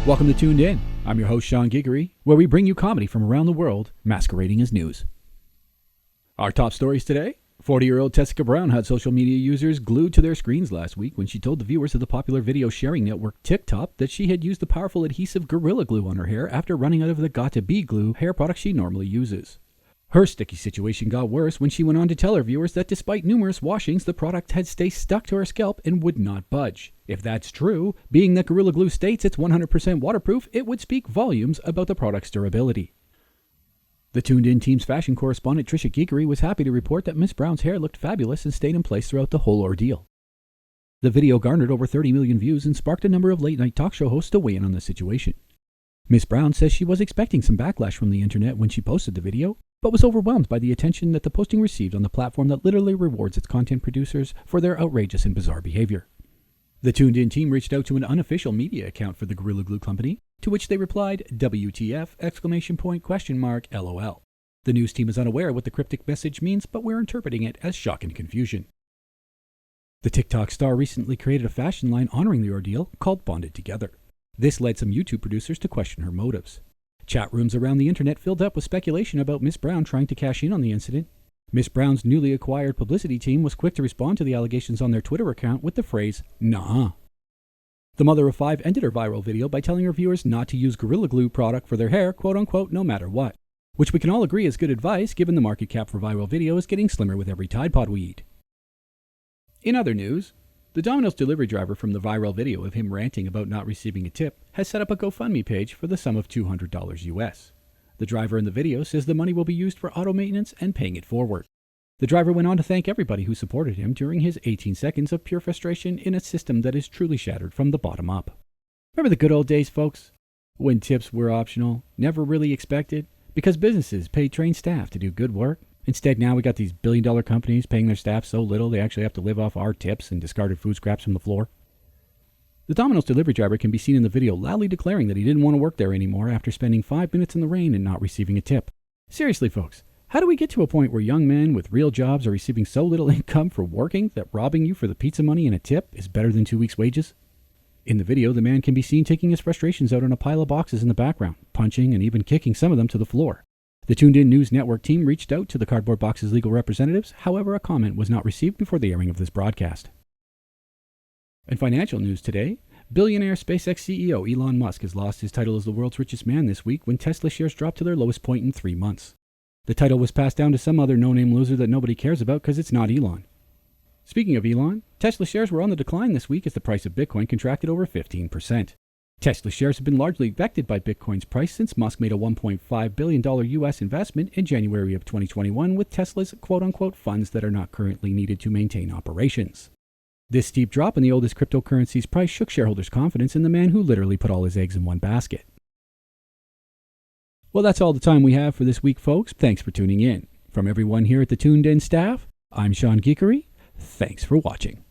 Welcome to Tooned In. I'm your host, Shawn Geekory, where we bring you comedy from around the world, masquerading as news. Our top stories today. 40-year-old Tessica Brown had social media users glued to their screens last week when she told the viewers of the popular video sharing network TikTok that she had used the powerful adhesive Gorilla Glue on her hair after running out of the Got2b glue hair product she normally uses. Her sticky situation got worse when she went on to tell her viewers that despite numerous washings, the product had stayed stuck to her scalp and would not budge. If that's true, being that Gorilla Glue states it's 100% waterproof, it would speak volumes about the product's durability. The Tooned In team's fashion correspondent Shawn Geekory was happy to report that Miss Brown's hair looked fabulous and stayed in place throughout the whole ordeal. The video garnered over 30 million views and sparked a number of late-night talk show hosts to weigh in on the situation. Miss Brown says she was expecting some backlash from the internet when she posted the video, but was overwhelmed by the attention that the posting received on the platform that literally rewards its content producers for their outrageous and bizarre behavior. The Tooned In team reached out to an unofficial media account for the Gorilla Glue company, to which they replied, WTF, ! LOL. The news team is unaware what the cryptic message means, but we're interpreting it as shock and confusion. The TikTok star recently created a fashion line honoring the ordeal called Bonded Together. This led some YouTube producers to question her motives. Chat rooms around the internet filled up with speculation about Miss Brown trying to cash in on the incident. Miss Brown's newly acquired publicity team was quick to respond to the allegations on their Twitter account with the phrase, nah. The mother of five ended her viral video by telling her viewers not to use Gorilla Glue product for their hair, quote-unquote, no matter what, which we can all agree is good advice given the market cap for viral video is getting slimmer with every Tide Pod we eat. In other news, the Domino's delivery driver from the viral video of him ranting about not receiving a tip has set up a GoFundMe page for the sum of $200 US. The driver in the video says the money will be used for auto maintenance and paying it forward. The driver went on to thank everybody who supported him during his 18 seconds of pure frustration in a system that is truly shattered from the bottom up. Remember the good old days, folks? When tips were optional, never really expected, because businesses paid trained staff to do good work. Instead, now we got these billion-dollar companies paying their staff so little they actually have to live off our tips and discarded food scraps from the floor. The Domino's delivery driver can be seen in the video loudly declaring that he didn't want to work there anymore after spending 5 minutes in the rain and not receiving a tip. Seriously, folks, how do we get to a point where young men with real jobs are receiving so little income for working that robbing you for the pizza money and a tip is better than 2 weeks' wages? In the video, the man can be seen taking his frustrations out on a pile of boxes in the background, punching and even kicking some of them to the floor. The Tooned In News Network team reached out to the Cardboard Box's legal representatives, however a comment was not received before the airing of this broadcast. In financial news today, billionaire SpaceX CEO Elon Musk has lost his title as the world's richest man this week when Tesla shares dropped to their lowest point in 3 months. The title was passed down to some other no-name loser that nobody cares about because it's not Elon. Speaking of Elon, Tesla shares were on the decline this week as the price of Bitcoin contracted over 15%. Tesla shares have been largely affected by Bitcoin's price since Musk made a $1.5 billion US investment in January of 2021 with Tesla's quote-unquote funds that are not currently needed to maintain operations. This steep drop in the oldest cryptocurrency's price shook shareholders' confidence in the man who literally put all his eggs in one basket. Well, that's all the time we have for this week, folks. Thanks for tuning in. From everyone here at the Tooned In staff, I'm Shawn Geekory. Thanks for watching.